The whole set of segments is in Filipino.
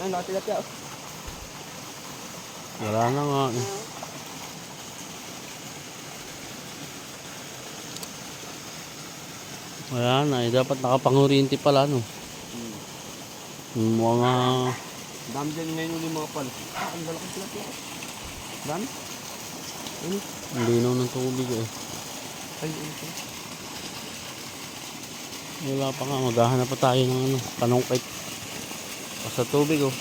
Ay, nakatila-tila. Wala na nga. Wala na eh. Dapat nakapangurinti pala no. Yung mga... Dami dyan ngayon yung mga pal. Ang lalaki tila-tila. Dami? Ano? Ang linaw ng tubig eh. Ay, ito. Wala pa nga. Maghahanap pa tayo ng ano, panungkit. Sa tubig oh.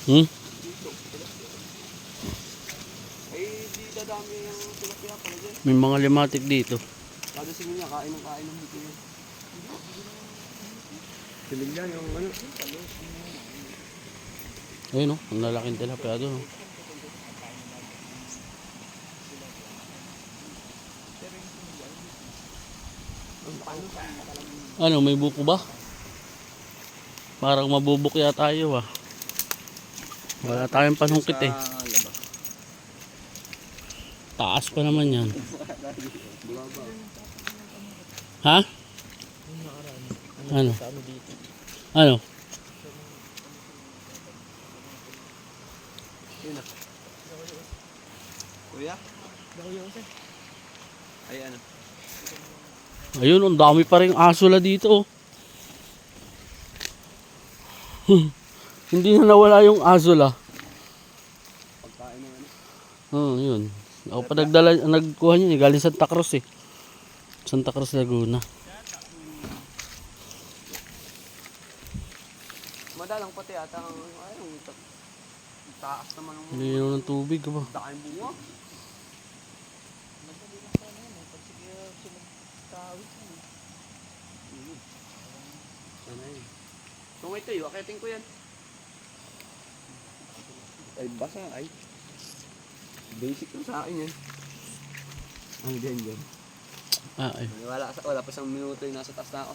Hmm? Ay, di dadami yung tilapia pala dyan. May mga limatik dito. Kada sige niya, kain ng dito yun. Silig yan yung ano. Ayun oh, ang lalaking tilapia doon oh. Ano, may buko ba? Parang mabubukya tayo ah. Wala tayong panungkit eh. Taas pa naman yan. Ha? Ano? Ano? Kuya? Ay, ano? Ayun, ang dami pa rin asula dito oh. Hindi na nawala yung asula. Pagkain ng ano? Oh, yun. Ako pa nagkuha niya, galing Santa Cruz eh. Santa Cruz, Laguna. Madalang pati ata ang ayun, taas naman ng Linaw ng tubig ba? daking bunga. Kung ito yun, akitin ko yan. Ay, basa ay. Basic lang sa akin yan. Ang ganyan. Ah, ay. Wala pa isang minuto yung nasa taas na ako.